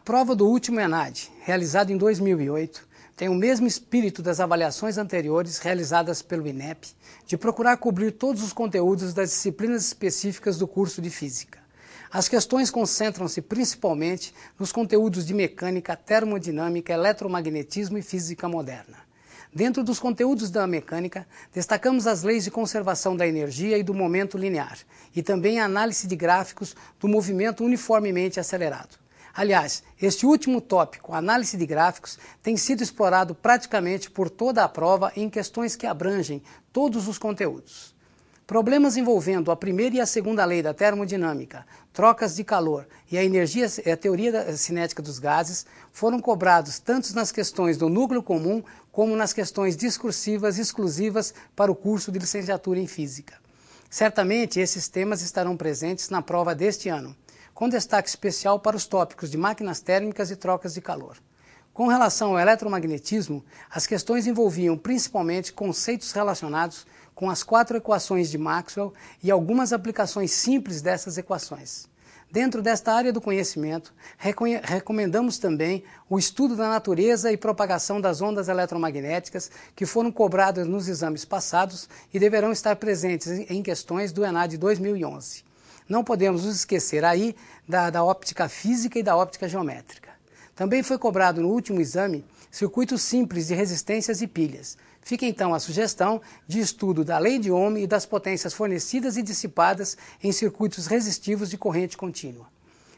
prova do último ENAD, realizado em 2008, tem o mesmo espírito das avaliações anteriores realizadas pelo INEP, de procurar cobrir todos os conteúdos das disciplinas específicas do curso de Física. As questões concentram-se principalmente nos conteúdos de mecânica, termodinâmica, eletromagnetismo e física moderna. Dentro dos conteúdos da mecânica, destacamos as leis de conservação da energia e do momento linear, e também a análise de gráficos do movimento uniformemente acelerado. Aliás, este último tópico, análise de gráficos, tem sido explorado praticamente por toda a prova em questões que abrangem todos os conteúdos. Problemas envolvendo a primeira e a segunda lei da termodinâmica, trocas de calor e a teoria cinética dos gases foram cobrados tanto nas questões do núcleo comum como nas questões discursivas exclusivas para o curso de licenciatura em Física. Certamente esses temas estarão presentes na prova deste ano, com destaque especial para os tópicos de máquinas térmicas e trocas de calor. Com relação ao eletromagnetismo, as questões envolviam principalmente conceitos relacionados com as 4 equações de Maxwell e algumas aplicações simples dessas equações. Dentro desta área do conhecimento, recomendamos também o estudo da natureza e propagação das ondas eletromagnéticas que foram cobradas nos exames passados e deverão estar presentes em questões do ENAD 2011. Não podemos nos esquecer aí da óptica física e da óptica geométrica. Também foi cobrado no último exame circuitos simples de resistências e pilhas. Fica então a sugestão de estudo da lei de Ohm e das potências fornecidas e dissipadas em circuitos resistivos de corrente contínua.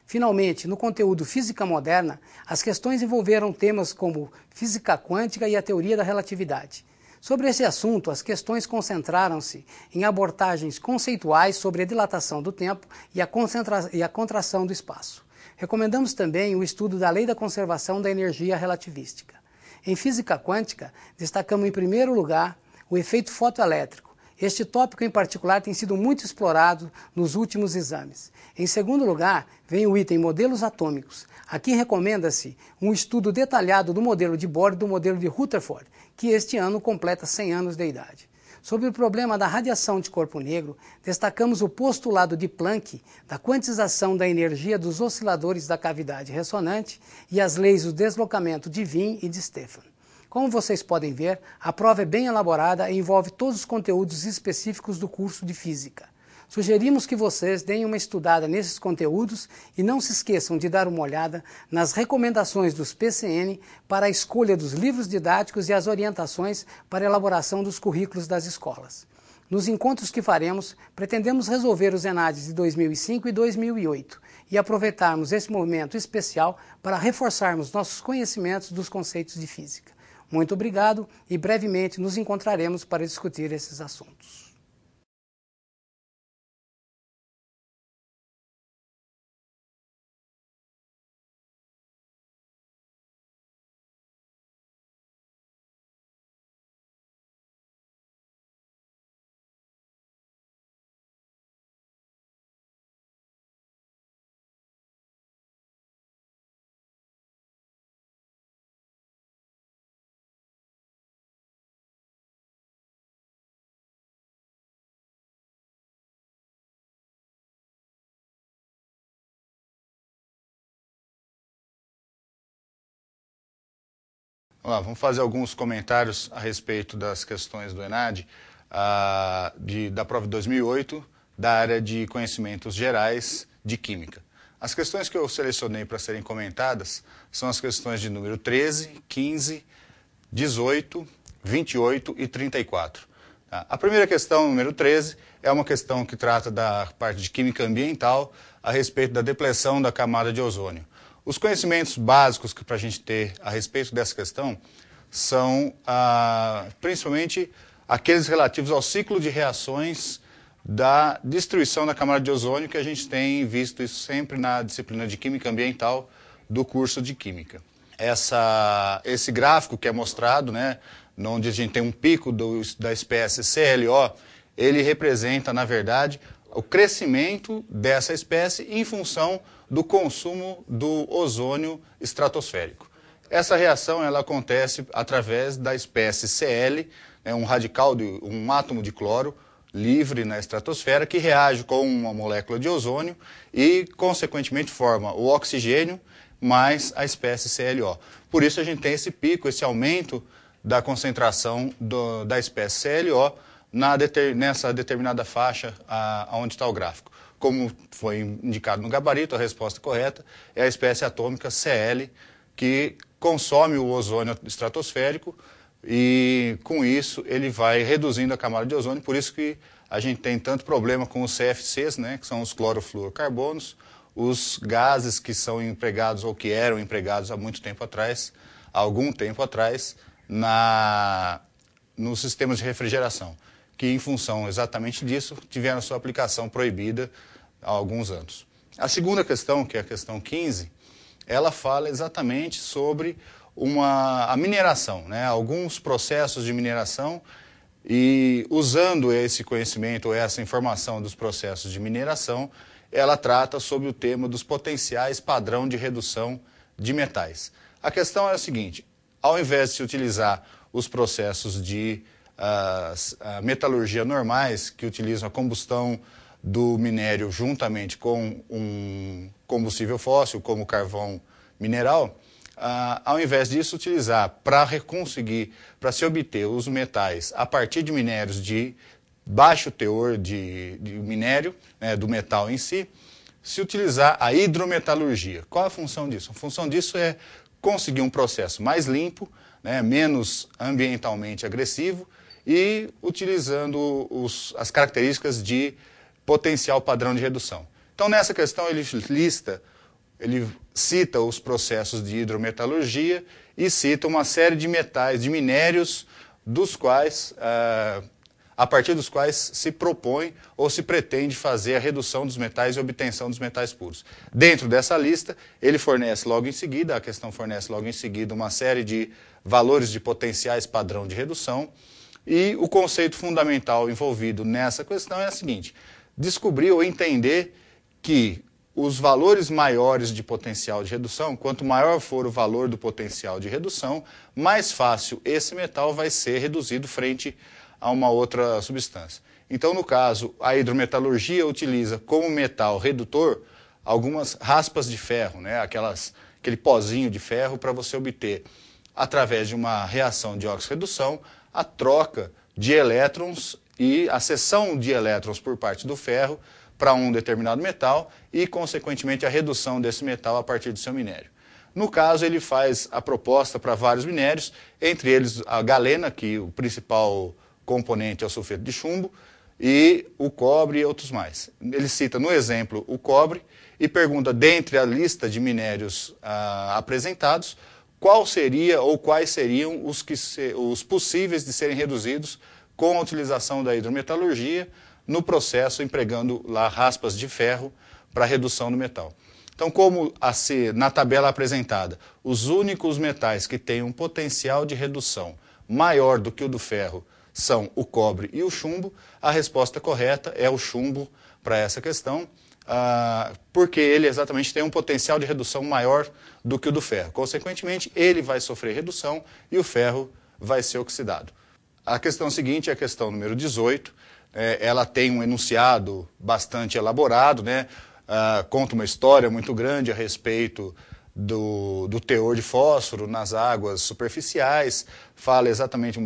Finalmente, no conteúdo Física Moderna, as questões envolveram temas como física quântica e a teoria da relatividade. Sobre esse assunto, as questões concentraram-se em abordagens conceituais sobre a dilatação do tempo e a contração do espaço. Recomendamos também o estudo da lei da conservação da energia relativística. Em física quântica, destacamos em primeiro lugar o efeito fotoelétrico. Este tópico em particular tem sido muito explorado nos últimos exames. Em segundo lugar, vem o item modelos atômicos. Aqui recomenda-se um estudo detalhado do modelo de Bohr e do modelo de Rutherford, que este ano completa 100 anos de idade. Sobre o problema da radiação de corpo negro, destacamos o postulado de Planck da quantização da energia dos osciladores da cavidade ressonante e as leis do deslocamento de Wien e de Stefan. Como vocês podem ver, a prova é bem elaborada e envolve todos os conteúdos específicos do curso de Física. Sugerimos que vocês deem uma estudada nesses conteúdos e não se esqueçam de dar uma olhada nas recomendações dos PCN para a escolha dos livros didáticos e as orientações para a elaboração dos currículos das escolas. Nos encontros que faremos, pretendemos resolver os ENADs de 2005 e 2008 e aproveitarmos esse momento especial para reforçarmos nossos conhecimentos dos conceitos de física. Muito obrigado e brevemente nos encontraremos para discutir esses assuntos. Vamos fazer alguns comentários a respeito das questões do ENAD, da prova de 2008, da área de conhecimentos gerais de Química. As questões que eu selecionei para serem comentadas são as questões de número 13, 15, 18, 28 e 34. A primeira questão, número 13, é uma questão que trata da parte de Química Ambiental a respeito da depleção da camada de ozônio. Os conhecimentos básicos que para a gente ter a respeito dessa questão são principalmente aqueles relativos ao ciclo de reações da destruição da camada de ozônio, que a gente tem visto isso sempre na disciplina de Química Ambiental do curso de Química. Esse gráfico que é mostrado, né, onde a gente tem um pico da espécie CLO, ele representa, na verdade, o crescimento dessa espécie em função do consumo do ozônio estratosférico. Essa reação ela acontece através da espécie Cl, um átomo de cloro livre na estratosfera que reage com uma molécula de ozônio e, consequentemente, forma o oxigênio mais a espécie CLO. Por isso a gente tem esse pico, esse aumento da concentração da espécie CLO nessa determinada faixa onde está o gráfico. Como foi indicado no gabarito, a resposta correta é a espécie atômica Cl, que consome o ozônio estratosférico e, com isso, ele vai reduzindo a camada de ozônio. Por isso que a gente tem tanto problema com os CFCs, né, que são os clorofluorocarbonos, os gases que são empregados ou que eram empregados há algum tempo atrás, nos sistemas de refrigeração, que, em função exatamente disso, tiveram sua aplicação proibida há alguns anos. A segunda questão, que é a questão 15, ela fala exatamente sobre a mineração, né? Alguns processos de mineração, e usando esse conhecimento, ou essa informação dos processos de mineração, ela trata sobre o tema dos potenciais padrão de redução de metais. A questão é a seguinte: ao invés de se utilizar os processos de metalurgia normais, que utilizam a combustão do minério juntamente com um combustível fóssil, como carvão mineral, ao invés disso, utilizar para se obter os metais a partir de minérios de baixo teor de minério, né, do metal em si, se utilizar a hidrometalurgia. Qual a função disso? A função disso é conseguir um processo mais limpo, né, menos ambientalmente agressivo e utilizando as características de potencial padrão de redução. Então, nessa questão, ele cita os processos de hidrometalurgia e cita uma série de metais, de minérios, a partir dos quais se propõe ou se pretende fazer a redução dos metais e obtenção dos metais puros. Dentro dessa lista, ele fornece logo em seguida, a questão fornece logo em seguida uma série de valores de potenciais padrão de redução, e o conceito fundamental envolvido nessa questão é o seguinte: descobrir ou entender que os valores maiores de potencial de redução, quanto maior for o valor do potencial de redução, mais fácil esse metal vai ser reduzido frente a uma outra substância. Então, no caso, a hidrometalurgia utiliza como metal redutor algumas raspas de ferro, né, aquele pozinho de ferro, para você obter, através de uma reação de óxido-redução, a troca de elétrons e a cessão de elétrons por parte do ferro para um determinado metal e, consequentemente, a redução desse metal a partir do seu minério. No caso, ele faz a proposta para vários minérios, entre eles a galena, que o principal componente é o sulfeto de chumbo, e o cobre e outros mais. Ele cita no exemplo o cobre e pergunta, dentre a lista de minérios apresentados, qual seria ou quais seriam os possíveis de serem reduzidos com a utilização da hidrometalurgia no processo empregando lá raspas de ferro para redução do metal. Então, como na tabela apresentada, os únicos metais que têm um potencial de redução maior do que o do ferro são o cobre e o chumbo, a resposta correta é o chumbo para essa questão, porque ele exatamente tem um potencial de redução maior do que o do ferro. Consequentemente, ele vai sofrer redução e o ferro vai ser oxidado. A questão seguinte é a questão número 18. Ela tem um enunciado bastante elaborado, né? Conta uma história muito grande a respeito do teor de fósforo nas águas superficiais, fala exatamente,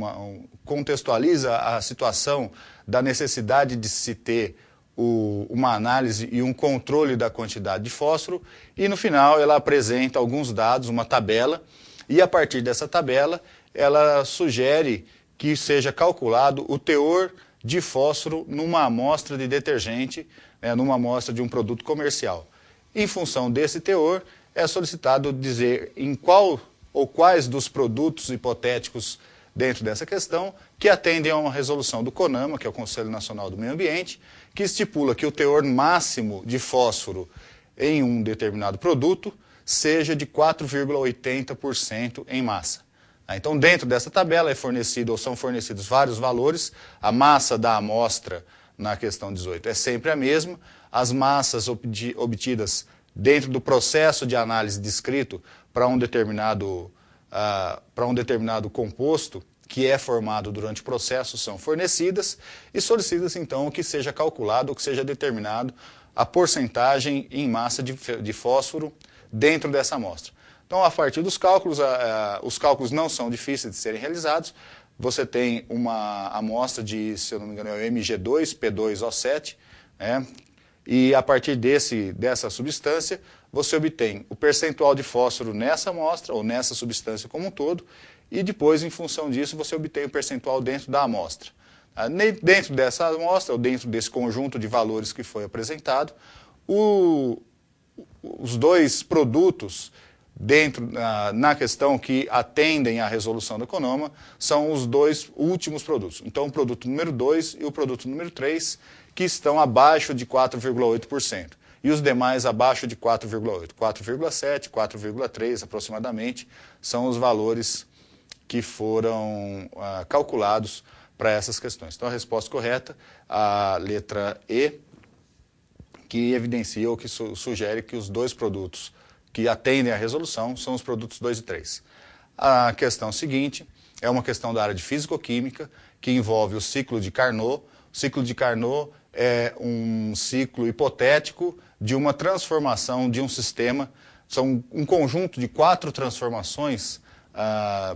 contextualiza a situação da necessidade de se ter uma análise e um controle da quantidade de fósforo, e no final ela apresenta alguns dados, uma tabela, e a partir dessa tabela ela sugere que seja calculado o teor de fósforo numa amostra de detergente, numa amostra de um produto comercial. Em função desse teor, é solicitado dizer em qual ou quais dos produtos hipotéticos dentro dessa questão que atendem a uma resolução do CONAMA, que é o Conselho Nacional do Meio Ambiente, que estipula que o teor máximo de fósforo em um determinado produto seja de 4,80% em massa. Então, dentro dessa tabela são fornecidos vários valores. A massa da amostra na questão 18 é sempre a mesma. As massas obtidas dentro do processo de análise descrito para um determinado composto que é formado durante o processo são fornecidas e solicita-se então que seja calculado ou que seja determinado a porcentagem em massa de fósforo dentro dessa amostra. Então, a partir dos cálculos, os cálculos não são difíceis de serem realizados. Você tem uma amostra de, se eu não me engano, é o Mg2, P2O7, né? E a partir dessa substância, você obtém o percentual de fósforo nessa amostra, ou nessa substância como um todo, e depois, em função disso, você obtém o percentual dentro da amostra. Dentro dessa amostra, ou dentro desse conjunto de valores que foi apresentado, os dois produtos na questão que atendem à resolução do CONOMA são os dois últimos produtos. Então, o produto número 2 e o produto número 3, que estão abaixo de 4,8%. E os demais abaixo de 4,8%. 4,7%, 4,3% aproximadamente, são os valores que foram calculados para essas questões. Então, a resposta correta, a letra E, que evidencia ou que sugere que os dois produtos que atendem à resolução são os produtos 2 e 3. A questão seguinte é uma questão da área de físico-química, que envolve o ciclo de Carnot. O ciclo de Carnot é um ciclo hipotético de uma transformação de um sistema. São um conjunto de 4 transformações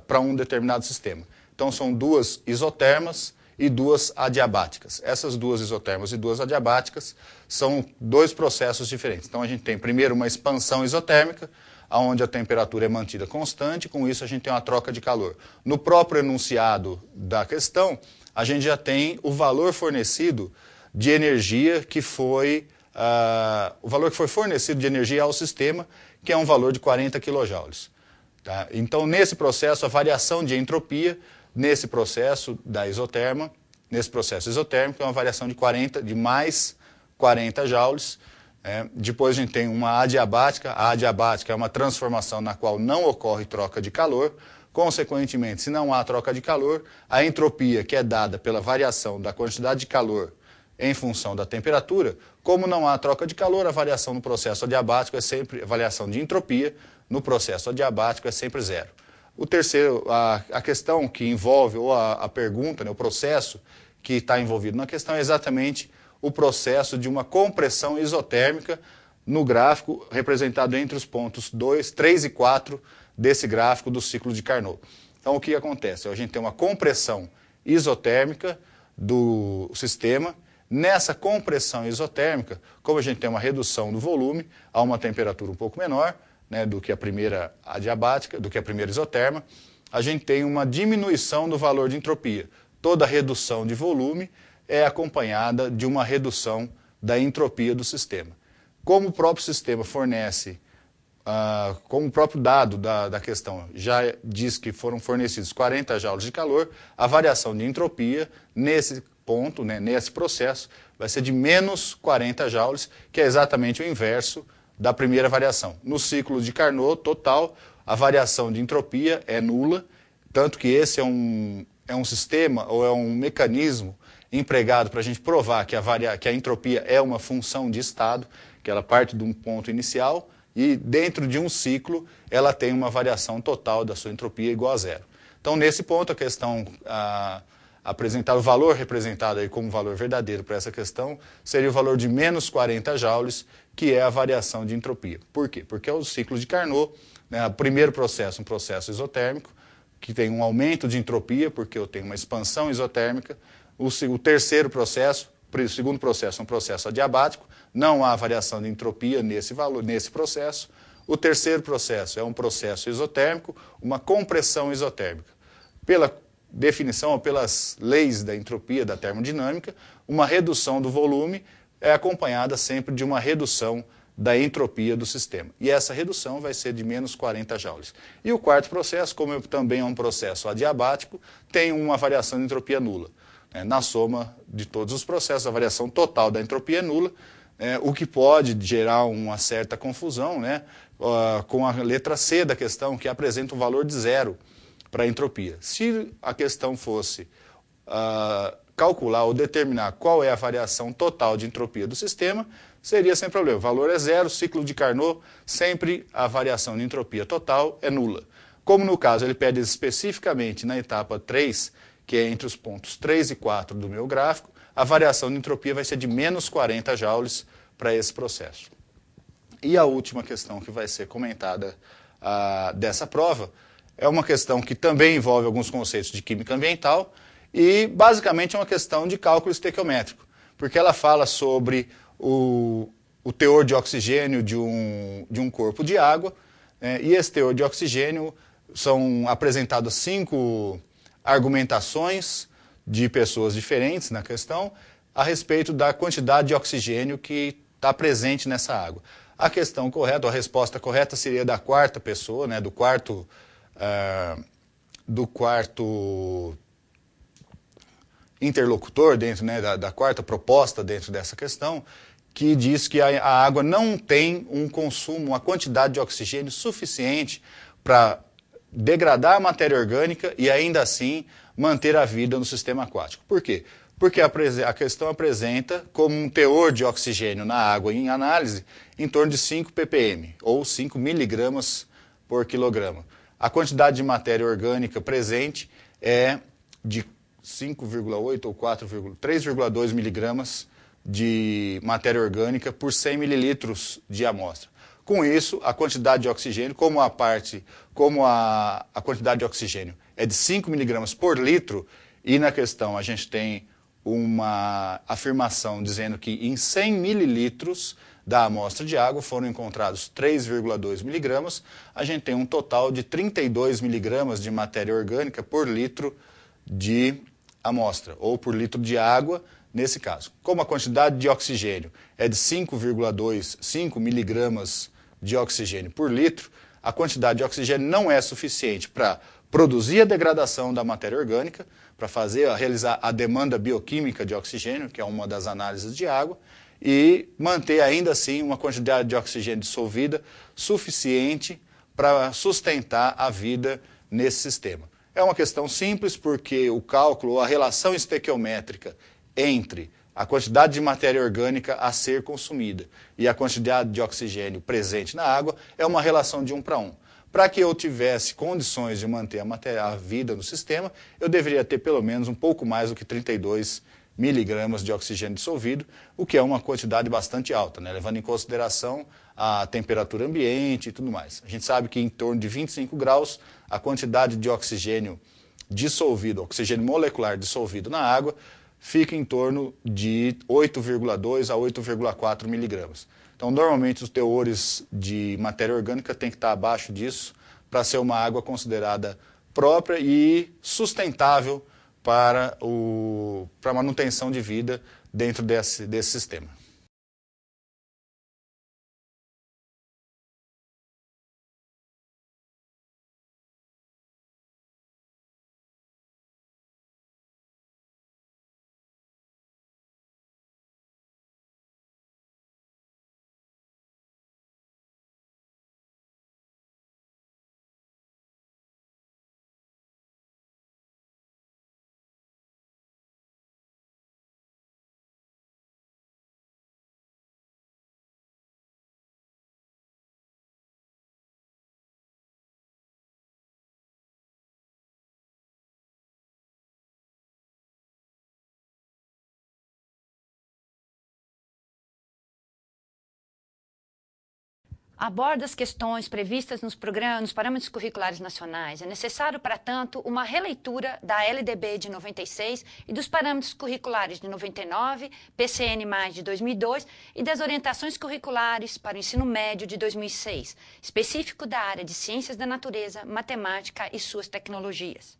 para um determinado sistema. Então, são 2 isotermas e 2 adiabáticas. Essas 2 isotermas e 2 adiabáticas são 2 processos diferentes. Então, a gente tem primeiro uma expansão isotérmica, onde a temperatura é mantida constante, com isso a gente tem uma troca de calor. No próprio enunciado da questão, a gente já tem o valor fornecido de energia que foi, o valor que foi fornecido de energia ao sistema, que é um valor de 40 kJ. Tá? Então, nesse processo, a variação de entropia, nesse processo da isoterma, nesse processo isotérmico, é uma variação de mais 40 joules. Depois a gente tem uma adiabática. A adiabática é uma transformação na qual não ocorre troca de calor. Consequentemente, se não há troca de calor, a entropia, que é dada pela variação da quantidade de calor em função da temperatura, como não há troca de calor, a variação no processo adiabático é sempre, a variação de entropia no processo adiabático é sempre zero. O terceiro, a questão que envolve, ou a pergunta, né, o processo que está envolvido na questão é exatamente o processo de uma compressão isotérmica no gráfico representado entre os pontos 2, 3 e 4 desse gráfico do ciclo de Carnot. Então, o que acontece? A gente tem uma compressão isotérmica do sistema. Nessa compressão isotérmica, como a gente tem uma redução do volume a uma temperatura um pouco menor, né, do que a primeira adiabática, do que a primeira isoterma, a gente tem uma diminuição do valor de entropia. Toda redução de volume é acompanhada de uma redução da entropia do sistema. Como o próprio sistema fornece, como o próprio dado da questão já diz que foram fornecidos 40 joules de calor, a variação de entropia nesse ponto, né, nesse processo, vai ser de menos 40 joules, que é exatamente o inverso da primeira variação. No ciclo de Carnot total, a variação de entropia é nula, tanto que esse é um sistema, ou é um mecanismo empregado para a gente provar que a entropia é uma função de estado, que ela parte de um ponto inicial, e dentro de um ciclo ela tem uma variação total da sua entropia igual a zero. Então, nesse ponto, a questão apresentar o valor representado aí como valor verdadeiro para essa questão seria o valor de menos 40 joules, que é a variação de entropia. Por quê? Porque é o ciclo de Carnot, né, o primeiro processo, um processo isotérmico, que tem um aumento de entropia, porque eu tenho uma expansão isotérmica. O terceiro processo, o segundo processo é um processo adiabático, não há variação de entropia nesse processo. O terceiro processo é um processo isotérmico, uma compressão isotérmica. Pela definição ou pelas leis da entropia da termodinâmica, uma redução do volume é acompanhada sempre de uma redução da entropia do sistema. E essa redução vai ser de menos 40 joules. E o quarto processo, como também é um processo adiabático, tem uma variação de entropia nula. Na soma de todos os processos, a variação total da entropia é nula, o que pode gerar uma certa confusão, né, com a letra C da questão, que apresenta um valor de zero para a entropia. Se a questão fosse calcular ou determinar qual é a variação total de entropia do sistema, seria sem problema. O valor é zero, ciclo de Carnot, sempre a variação de entropia total é nula. Como no caso ele pede especificamente na etapa 3, que é entre os pontos 3 e 4 do meu gráfico, a variação de entropia vai ser de menos 40 joules para esse processo. E a última questão que vai ser comentada dessa prova é uma questão que também envolve alguns conceitos de química ambiental e basicamente é uma questão de cálculo estequiométrico, porque ela fala sobre o teor de oxigênio de um corpo de água, e esse teor de oxigênio são apresentadas 5 argumentações de pessoas diferentes na questão a respeito da quantidade de oxigênio que está presente nessa água. A questão correta, a resposta correta seria da 4ª pessoa, né, do quarto interlocutor dentro, né, da 4ª proposta dentro dessa questão, que diz que a água não tem um consumo, uma quantidade de oxigênio suficiente para degradar a matéria orgânica e ainda assim manter a vida no sistema aquático. Por quê? Porque a questão apresenta como um teor de oxigênio na água em análise em torno de 5 ppm, ou 5 miligramas por quilograma. A quantidade de matéria orgânica presente é de 5,8 ou 3,2 miligramas de matéria orgânica por 100 mililitros de amostra. Com isso, a quantidade de oxigênio, como a quantidade de oxigênio é de 5 miligramas por litro, e na questão a gente tem uma afirmação dizendo que em 100 mililitros da amostra de água foram encontrados 3,2 miligramas, a gente tem um total de 32 miligramas de matéria orgânica por litro de amostra, ou por litro de água, nesse caso. Como a quantidade de oxigênio é de 5 miligramas de oxigênio por litro, a quantidade de oxigênio não é suficiente para produzir a degradação da matéria orgânica, para realizar a demanda bioquímica de oxigênio, que é uma das análises de água, e manter ainda assim uma quantidade de oxigênio dissolvida suficiente para sustentar a vida nesse sistema. É uma questão simples porque o cálculo, a relação estequiométrica entre a quantidade de matéria orgânica a ser consumida e a quantidade de oxigênio presente na água é uma relação de 1 para 1. Para que eu tivesse condições de manter a vida no sistema, eu deveria ter pelo menos um pouco mais do que 32 miligramas de oxigênio dissolvido, o que é uma quantidade bastante alta, né? Levando em consideração a temperatura ambiente e tudo mais. A gente sabe que em torno de 25 graus, a quantidade de oxigênio dissolvido, oxigênio molecular dissolvido na água, fica em torno de 8,2 a 8,4 miligramas. Então, normalmente, os teores de matéria orgânica têm que estar abaixo disso para ser uma água considerada própria e sustentável para a manutenção de vida dentro desse sistema. Aborda as questões previstas nos parâmetros curriculares nacionais. É necessário, para tanto, uma releitura da LDB de 96 e dos parâmetros curriculares de 99, PCN+, de 2002 e das orientações curriculares para o ensino médio de 2006, específico da área de ciências da natureza, matemática e suas tecnologias.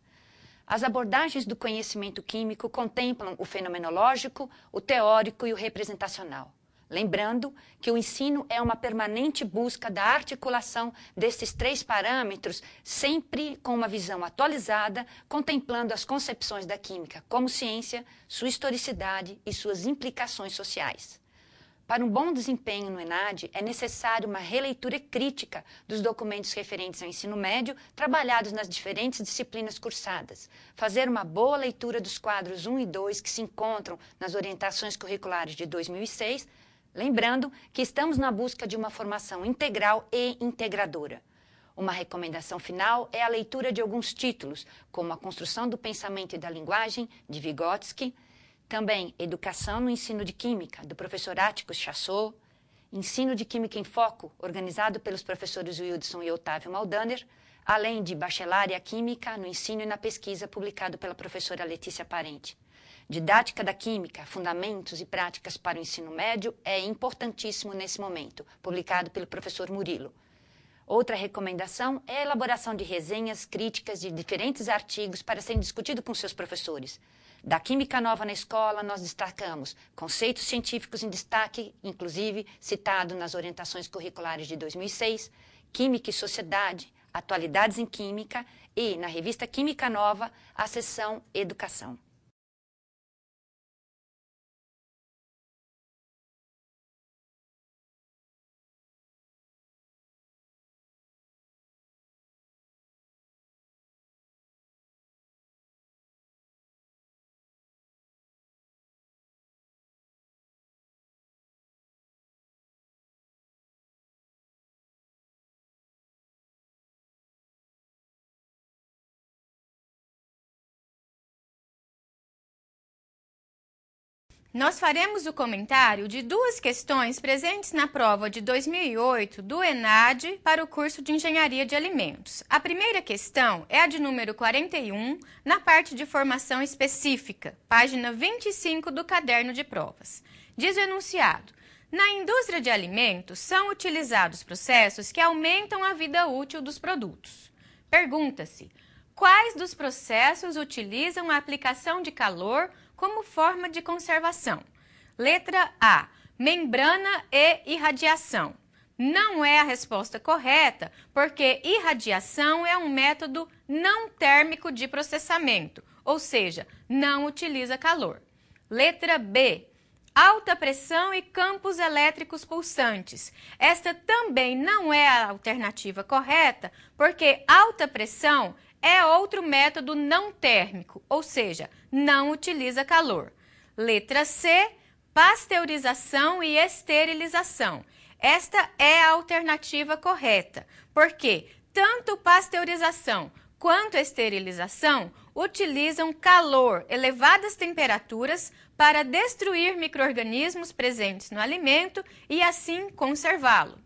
As abordagens do conhecimento químico contemplam o fenomenológico, o teórico e o representacional. Lembrando que o ensino é uma permanente busca da articulação desses 3 parâmetros, sempre com uma visão atualizada, contemplando as concepções da química como ciência, sua historicidade e suas implicações sociais. Para um bom desempenho no ENAD, é necessário uma releitura crítica dos documentos referentes ao ensino médio, trabalhados nas diferentes disciplinas cursadas, fazer uma boa leitura dos quadros 1 e 2 que se encontram nas orientações curriculares de 2006, lembrando que estamos na busca de uma formação integral e integradora. Uma recomendação final é a leitura de alguns títulos, como A Construção do Pensamento e da Linguagem, de Vygotsky, também Educação no Ensino de Química, do professor Atticus Chassot, Ensino de Química em Foco, organizado pelos professores Wildson e Otávio Maldaner, além de Bachelária Química no Ensino e na Pesquisa, publicado pela professora Letícia Parente. Didática da Química, Fundamentos e Práticas para o Ensino Médio é importantíssimo nesse momento, publicado pelo professor Murilo. Outra recomendação é a elaboração de resenhas críticas de diferentes artigos para serem discutidos com seus professores. Da Química Nova na Escola, nós destacamos conceitos científicos em destaque, inclusive citado nas orientações curriculares de 2006, Química e Sociedade, Atualidades em Química e, na revista Química Nova, a seção Educação. Nós faremos o comentário de duas questões presentes na prova de 2008 do ENAD para o curso de Engenharia de Alimentos. A primeira questão é a de número 41, na parte de formação específica, página 25 do caderno de provas. Diz o enunciado: na indústria de alimentos são utilizados processos que aumentam a vida útil dos produtos. Pergunta-se: quais dos processos utilizam a aplicação de calor como forma de conservação? Letra A, membrana e irradiação. Não é a resposta correta, porque irradiação é um método não térmico de processamento, ou seja, não utiliza calor. Letra B, alta pressão e campos elétricos pulsantes. Esta também não é a alternativa correta, porque alta pressão é outro método não térmico, ou seja, não utiliza calor. Letra C, pasteurização e esterilização. Esta é a alternativa correta, porque tanto pasteurização quanto esterilização utilizam calor, elevadas temperaturas, para destruir micro-organismos presentes no alimento e assim conservá-lo.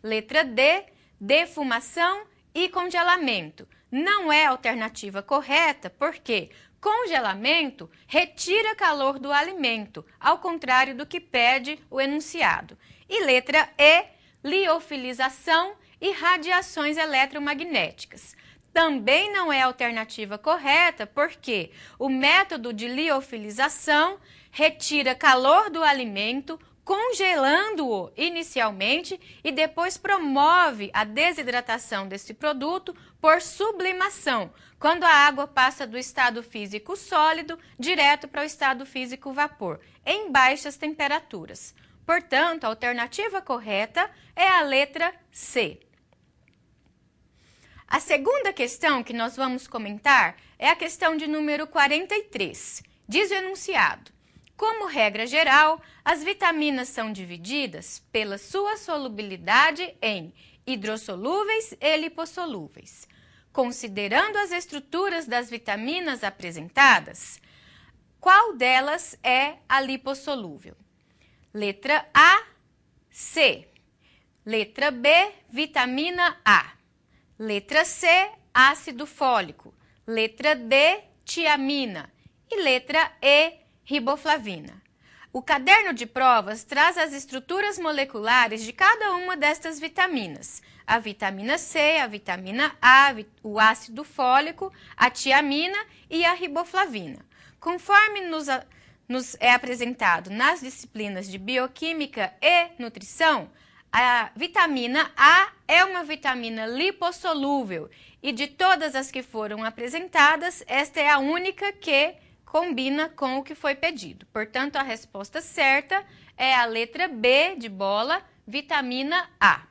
Letra D, defumação e congelamento. Não é a alternativa correta, porque congelamento retira calor do alimento, ao contrário do que pede o enunciado. E letra E, liofilização e radiações eletromagnéticas. Também não é a alternativa correta, porque o método de liofilização retira calor do alimento, congelando-o inicialmente e depois promove a desidratação desse produto por sublimação, quando a água passa do estado físico sólido direto para o estado físico vapor, em baixas temperaturas. Portanto, a alternativa correta é a letra C. A segunda questão que nós vamos comentar é a questão de número 43. Diz o enunciado: como regra geral, as vitaminas são divididas pela sua solubilidade em hidrossolúveis e lipossolúveis. Considerando as estruturas das vitaminas apresentadas, qual delas é a lipossolúvel? Letra A, C. Letra B, vitamina A. Letra C, ácido fólico. Letra D, tiamina. E letra E, riboflavina. O caderno de provas traz as estruturas moleculares de cada uma destas vitaminas. A vitamina C, a vitamina A, o ácido fólico, a tiamina e a riboflavina. Conforme nos é apresentado nas disciplinas de bioquímica e nutrição, a vitamina A é uma vitamina lipossolúvel e de todas as que foram apresentadas, esta é a única que combina com o que foi pedido. Portanto, a resposta certa é a letra B de bola, vitamina A.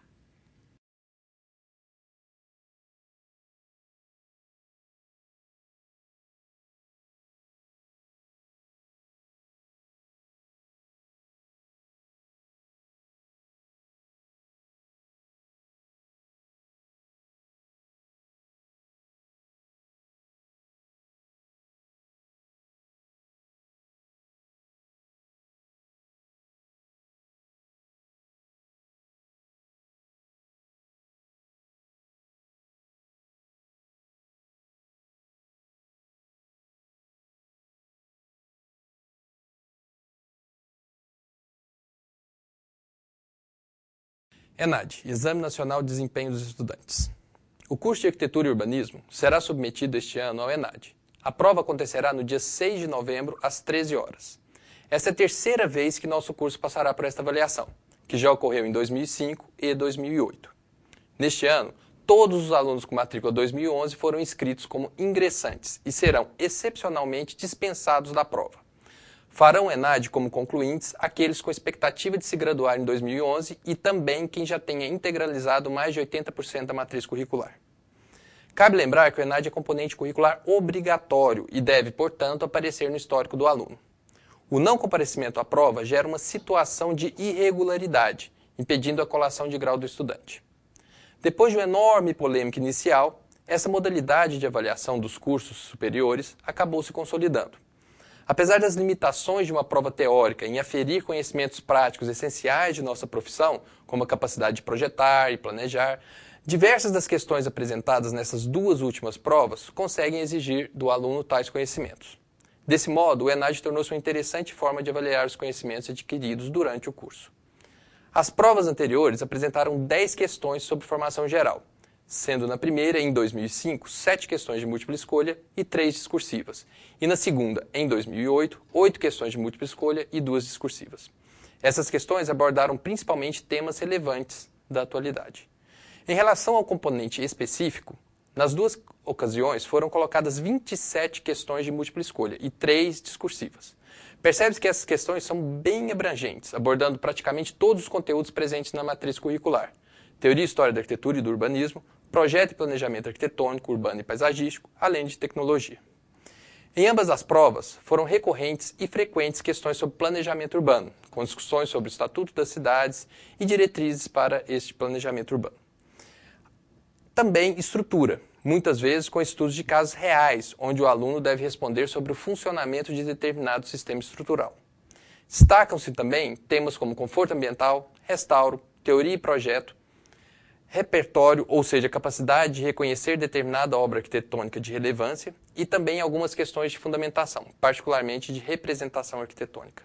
ENAD, Exame Nacional de Desempenho dos Estudantes. O curso de Arquitetura e Urbanismo será submetido este ano ao ENAD. A prova acontecerá no dia 6 de novembro, às 13 horas. Essa é a terceira vez que nosso curso passará por esta avaliação, que já ocorreu em 2005 e 2008. Neste ano, todos os alunos com matrícula 2011 foram inscritos como ingressantes e serão excepcionalmente dispensados da prova. Farão o ENAD como concluintes aqueles com expectativa de se graduar em 2011 e também quem já tenha integralizado mais de 80% da matriz curricular. Cabe lembrar que o ENAD é componente curricular obrigatório e deve, portanto, aparecer no histórico do aluno. O não comparecimento à prova gera uma situação de irregularidade, impedindo a colação de grau do estudante. Depois de uma enorme polêmica inicial, essa modalidade de avaliação dos cursos superiores acabou se consolidando. Apesar das limitações de uma prova teórica em aferir conhecimentos práticos essenciais de nossa profissão, como a capacidade de projetar e planejar, diversas das questões apresentadas nessas duas últimas provas conseguem exigir do aluno tais conhecimentos. Desse modo, o ENAD tornou-se uma interessante forma de avaliar os conhecimentos adquiridos durante o curso. As provas anteriores apresentaram 10 questões sobre formação geral, sendo na primeira, em 2005, 7 questões de múltipla escolha e 3 discursivas, e na segunda, em 2008, 8 questões de múltipla escolha e 2 discursivas. Essas questões abordaram principalmente temas relevantes da atualidade. Em relação ao componente específico, nas duas ocasiões foram colocadas 27 questões de múltipla escolha e 3 discursivas. Percebe-se que essas questões são bem abrangentes, abordando praticamente todos os conteúdos presentes na matriz curricular: teoria e história da arquitetura e do urbanismo, projeto e planejamento arquitetônico, urbano e paisagístico, além de tecnologia. Em ambas as provas, foram recorrentes e frequentes questões sobre planejamento urbano, com discussões sobre o Estatuto das Cidades e diretrizes para este planejamento urbano. Também estrutura, muitas vezes com estudos de casos reais, onde o aluno deve responder sobre o funcionamento de determinado sistema estrutural. Destacam-se também temas como conforto ambiental, restauro, teoria e projeto, repertório, ou seja, capacidade de reconhecer determinada obra arquitetônica de relevância, e também algumas questões de fundamentação, particularmente de representação arquitetônica.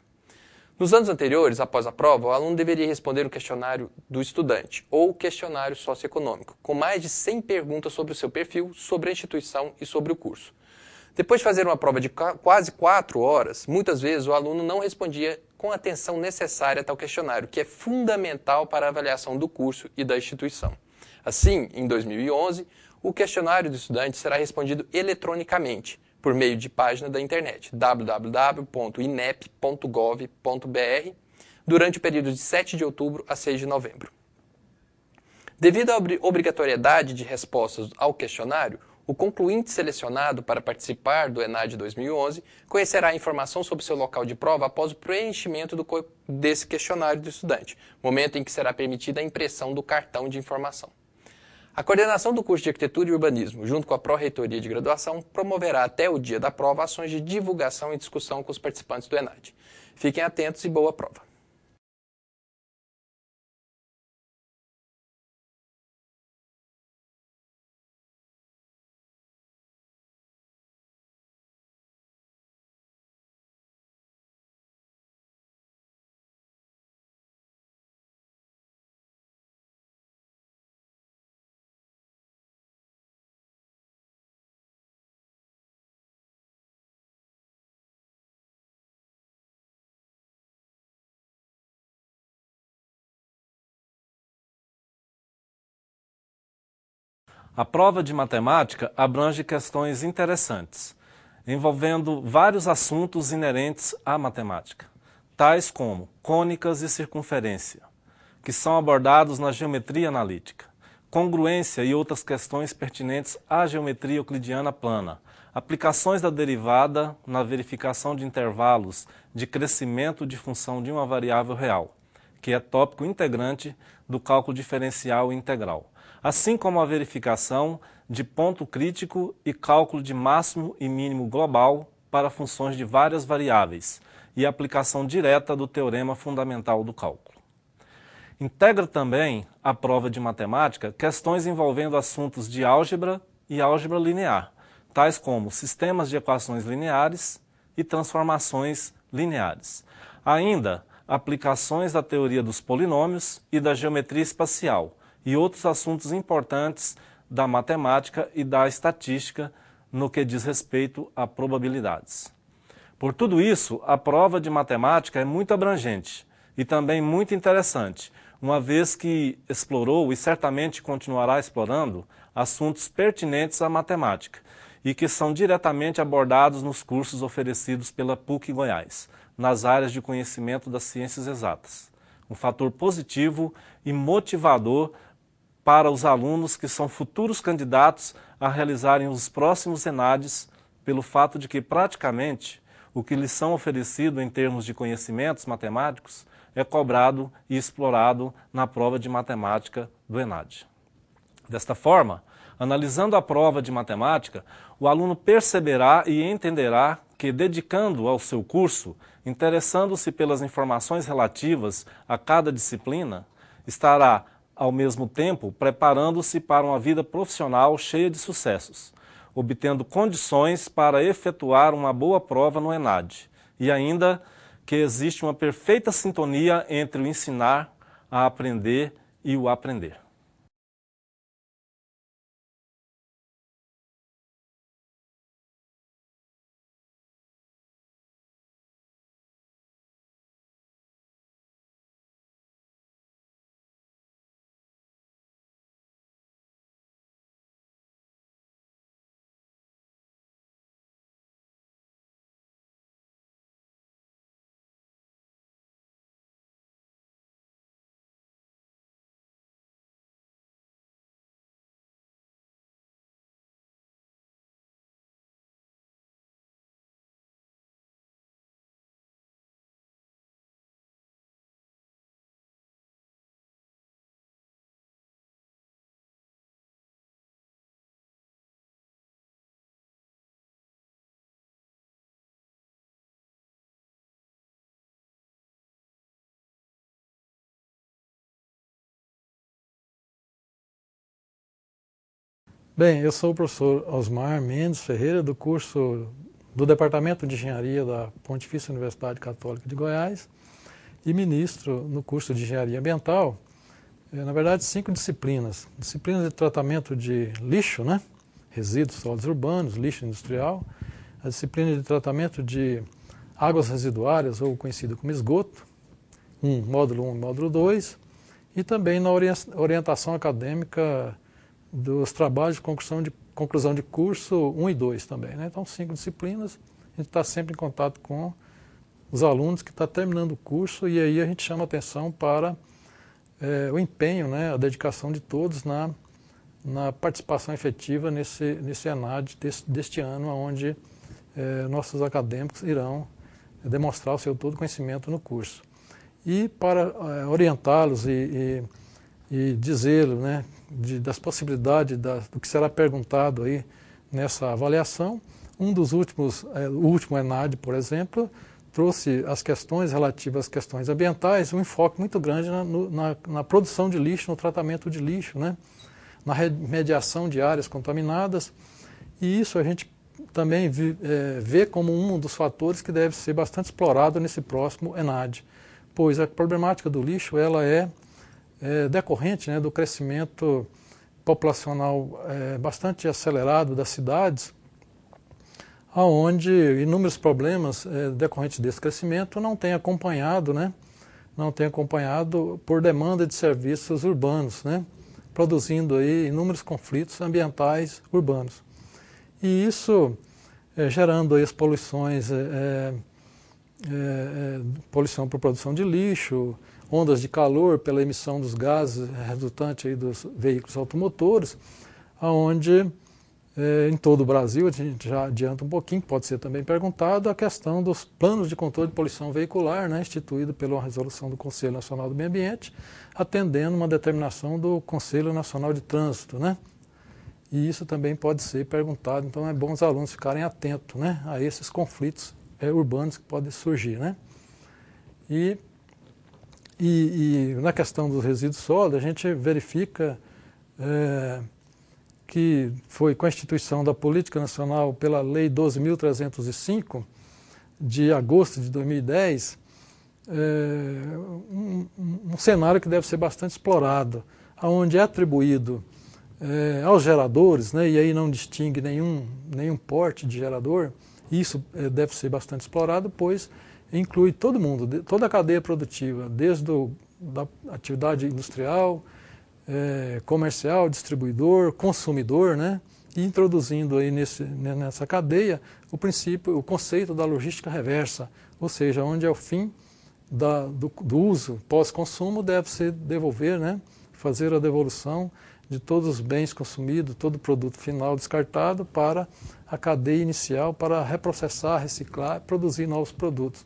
Nos anos anteriores, após a prova, o aluno deveria responder o questionário do estudante, ou o questionário socioeconômico, com mais de 100 perguntas sobre o seu perfil, sobre a instituição e sobre o curso. Depois de fazer uma prova de quase 4 horas, muitas vezes o aluno não respondia com a atenção necessária a tal questionário, que é fundamental para a avaliação do curso e da instituição. Assim, em 2011, o questionário do estudante será respondido eletronicamente, por meio de página da internet, www.inep.gov.br, durante o período de 7 de outubro a 6 de novembro. Devido à obrigatoriedade de respostas ao questionário, o concluinte selecionado para participar do ENAD 2011 conhecerá a informação sobre seu local de prova após o preenchimento desse questionário do estudante, momento em que será permitida a impressão do cartão de informação. A coordenação do curso de Arquitetura e Urbanismo, junto com a Pró-Reitoria de Graduação, promoverá até o dia da prova ações de divulgação e discussão com os participantes do ENAD. Fiquem atentos e boa prova! A prova de matemática abrange questões interessantes, envolvendo vários assuntos inerentes à matemática, tais como cônicas e circunferência, que são abordados na geometria analítica, congruência e outras questões pertinentes à geometria euclidiana plana, aplicações da derivada na verificação de intervalos de crescimento de função de uma variável real, que é tópico integrante do cálculo diferencial integral, assim como a verificação de ponto crítico e cálculo de máximo e mínimo global para funções de várias variáveis e a aplicação direta do teorema fundamental do cálculo. Integra também a prova de matemática questões envolvendo assuntos de álgebra e álgebra linear, tais como sistemas de equações lineares e transformações lineares. Ainda aplicações da teoria dos polinômios e da geometria espacial e outros assuntos importantes da matemática e da estatística no que diz respeito a probabilidades. Por tudo isso, a prova de matemática é muito abrangente e também muito interessante, uma vez que explorou e certamente continuará explorando assuntos pertinentes à matemática e que são diretamente abordados nos cursos oferecidos pela PUC Goiás, nas áreas de conhecimento das ciências exatas. Um fator positivo e motivador para os alunos que são futuros candidatos a realizarem os próximos ENADs, pelo fato de que praticamente o que lhes são oferecido em termos de conhecimentos matemáticos é cobrado e explorado na prova de matemática do ENAD. Desta forma, analisando a prova de matemática, o aluno perceberá e entenderá que, dedicando ao seu curso, interessando-se pelas informações relativas a cada disciplina, estará, ao mesmo tempo, preparando-se para uma vida profissional cheia de sucessos, obtendo condições para efetuar uma boa prova no ENAD, e ainda que existe uma perfeita sintonia entre o ensinar a aprender e o aprender. Bem, eu sou o professor Osmar Mendes Ferreira, do curso do Departamento de Engenharia da Pontifícia Universidade Católica de Goiás e ministro no curso de Engenharia Ambiental, na verdade 5 disciplinas. Disciplina de tratamento de lixo, né? Resíduos sólidos urbanos, lixo industrial, a disciplina de tratamento de águas residuárias, ou conhecida como esgoto, módulo 1 e módulo 2, e também na orientação acadêmica dos trabalhos de conclusão de curso 1 e 2 também, né? Então, 5 disciplinas, a gente está sempre em contato com os alunos que estão terminando o curso e aí a gente chama atenção para o empenho, né, a dedicação de todos na participação efetiva nesse ENAD deste ano, onde nossos acadêmicos irão demonstrar o seu todo conhecimento no curso. E para orientá-los e dizer-lhes, né, das possibilidades do que será perguntado aí nessa avaliação, o último ENAD, por exemplo, trouxe as questões relativas às questões ambientais, um enfoque muito grande na produção de lixo, no tratamento de lixo, né, na remediação de áreas contaminadas, e isso a gente também vê como um dos fatores que deve ser bastante explorado nesse próximo ENAD, pois a problemática do lixo ela é decorrente, né, do crescimento populacional bastante acelerado das cidades, onde inúmeros problemas decorrentes desse crescimento não têm acompanhado, né, por demanda de serviços urbanos, né, produzindo aí inúmeros conflitos ambientais urbanos. E isso gerando aí as poluições, poluição por produção de lixo, ondas de calor pela emissão dos gases resultantes aí dos veículos automotores, onde em todo o Brasil, a gente já adianta um pouquinho, pode ser também perguntado, a questão dos planos de controle de poluição veicular, né, instituído pela resolução do Conselho Nacional do Meio Ambiente, atendendo uma determinação do Conselho Nacional de Trânsito, né? E isso também pode ser perguntado, então é bom os alunos ficarem atentos, né, a esses conflitos urbanos que podem surgir, né? E na questão dos resíduos sólidos, a gente verifica que foi com a instituição da Política Nacional pela Lei 12.305, de agosto de 2010, um cenário que deve ser bastante explorado, onde é atribuído aos geradores, né, e aí não distingue nenhum porte de gerador. Isso deve ser bastante explorado, pois inclui todo mundo, toda a cadeia produtiva, desde da atividade industrial, comercial, distribuidor, consumidor, né, e introduzindo aí nessa cadeia o conceito da logística reversa, ou seja, onde ao fim do uso pós-consumo deve-se devolver, né, fazer a devolução de todos os bens consumidos, todo o produto final descartado para a cadeia inicial, para reprocessar, reciclar, produzir novos produtos.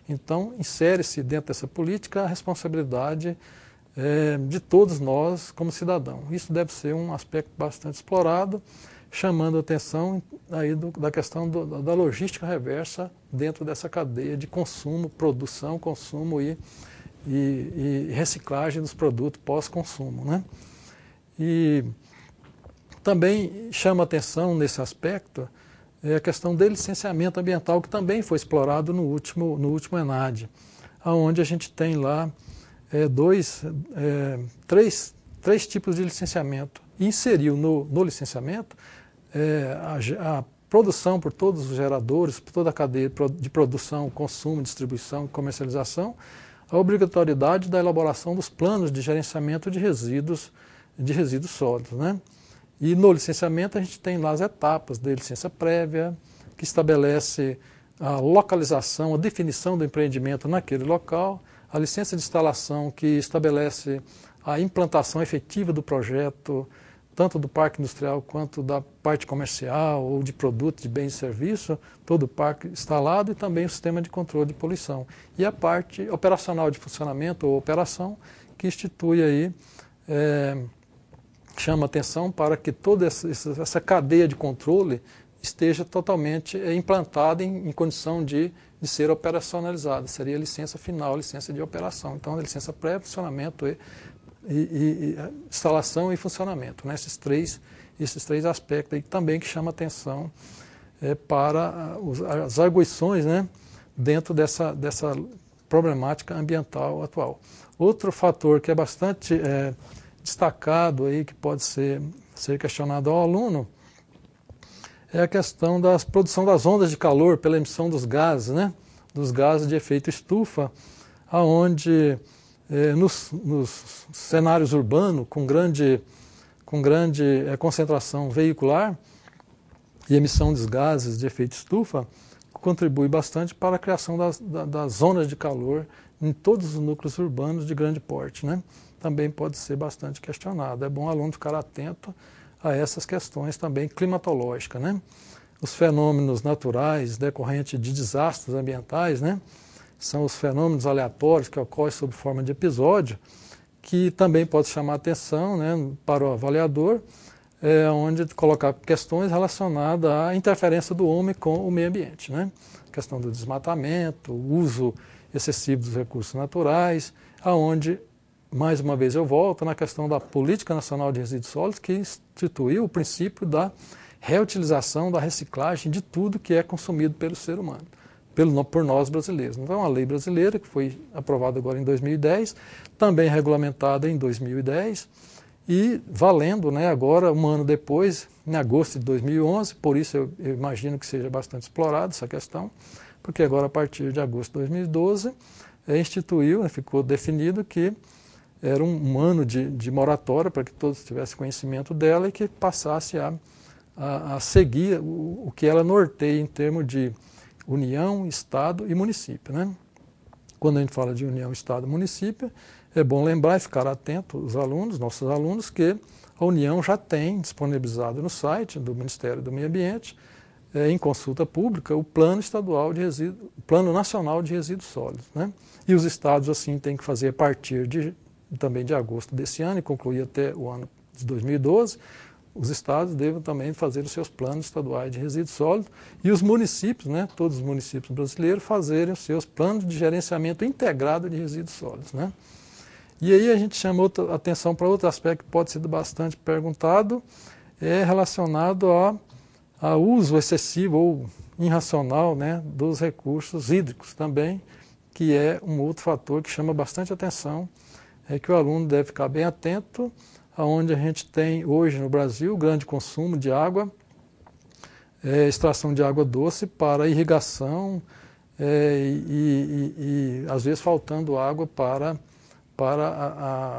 Então, insere-se dentro dessa política a responsabilidade de todos nós como cidadãos. Isso deve ser um aspecto bastante explorado, chamando a atenção aí da questão da logística reversa dentro dessa cadeia de consumo, produção, consumo e reciclagem dos produtos pós-consumo, né? E também chama atenção nesse aspecto a questão do licenciamento ambiental, que também foi explorado no último ENAD, onde a gente tem lá três tipos de licenciamento. E inseriu no licenciamento a produção por todos os geradores, por toda a cadeia de produção, consumo, distribuição e comercialização, a obrigatoriedade da elaboração dos planos de gerenciamento de resíduos sólidos, né? E no licenciamento a gente tem lá as etapas da licença prévia, que estabelece a localização, a definição do empreendimento naquele local, a licença de instalação, que estabelece a implantação efetiva do projeto, tanto do parque industrial quanto da parte comercial ou de produtos, de bens e serviços, todo o parque instalado, e também o sistema de controle de poluição. E a parte operacional de funcionamento ou operação, que institui aí, chama atenção para que toda essa cadeia de controle esteja totalmente implantada em condição de ser operacionalizada. Seria a licença final, a licença de operação. Então, a licença prévia, funcionamento e instalação e funcionamento, né? Esses três aspectos aí também que chamam atenção para as arguições, né, dentro dessa problemática ambiental atual. Outro fator que é bastante destacado aí, que pode ser questionado ao aluno, é a questão da produção das ondas de calor pela emissão dos gases, né, dos gases de efeito estufa, aonde nos cenários urbanos com grande concentração veicular e emissão dos gases de efeito estufa, contribui bastante para a criação das zonas de calor em todos os núcleos urbanos de grande porte, né? Também pode ser bastante questionado. É bom o aluno ficar atento a essas questões também climatológicas, né? Os fenômenos naturais decorrentes de desastres ambientais, né, são os fenômenos aleatórios que ocorrem sob forma de episódio, que também pode chamar atenção, né, para o avaliador, onde colocar questões relacionadas à interferência do homem com o meio ambiente, né? A questão do desmatamento, o uso excessivo dos recursos naturais, aonde, mais uma vez eu volto na questão da Política Nacional de Resíduos Sólidos, que instituiu o princípio da reutilização, da reciclagem de tudo que é consumido pelo ser humano, por nós brasileiros. Então, é uma lei brasileira que foi aprovada agora em 2010, também regulamentada em 2010 e valendo, né, agora, um ano depois, em agosto de 2011, por isso eu imagino que seja bastante explorada essa questão, porque agora, a partir de agosto de 2012, instituiu, ficou definido que era um ano de moratória para que todos tivessem conhecimento dela e que passasse a seguir o que ela norteia em termos de União, Estado e município, né? Quando a gente fala de União, Estado e município, é bom lembrar e ficar atento os alunos, nossos alunos, que a União já tem disponibilizado no site do Ministério do Meio Ambiente, em consulta pública, o Plano Plano Nacional de Resíduos Sólidos, né? E os estados, assim, têm que fazer a partir também de agosto desse ano e concluir até o ano de 2012, os estados devem também fazer os seus planos estaduais de resíduos sólidos e os municípios, né, todos os municípios brasileiros, fazerem os seus planos de gerenciamento integrado de resíduos sólidos, né? E aí a gente chama atenção para outro aspecto que pode ser bastante perguntado, relacionado ao uso excessivo ou irracional, né, dos recursos hídricos também, que é um outro fator que chama bastante atenção, é que o aluno deve ficar bem atento aonde a gente tem hoje no Brasil grande consumo de água, extração de água doce para irrigação e às vezes faltando água para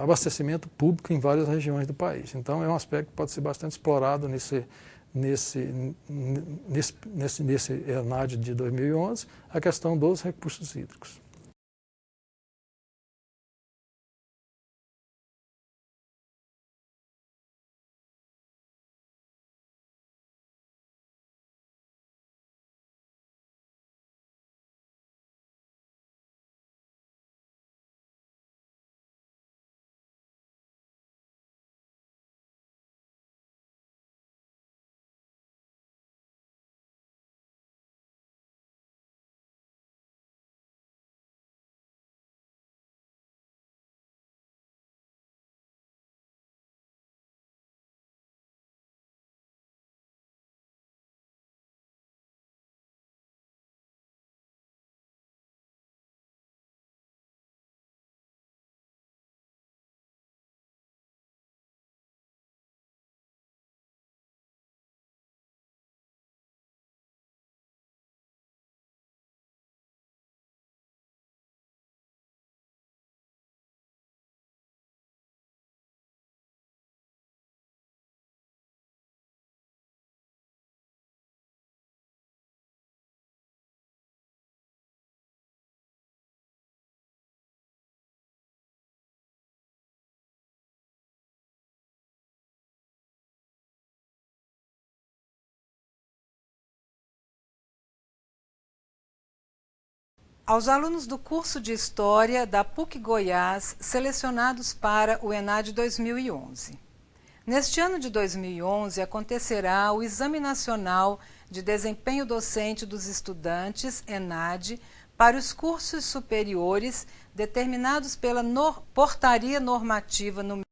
abastecimento público em várias regiões do país. Então é um aspecto que pode ser bastante explorado nesse ENAD de 2011, a questão dos recursos hídricos. Aos alunos do curso de História da PUC Goiás, selecionados para o ENAD 2011. Neste ano de 2011, acontecerá o Exame Nacional de Desempenho Docente dos Estudantes, ENAD, para os cursos superiores determinados pela Portaria Normativa número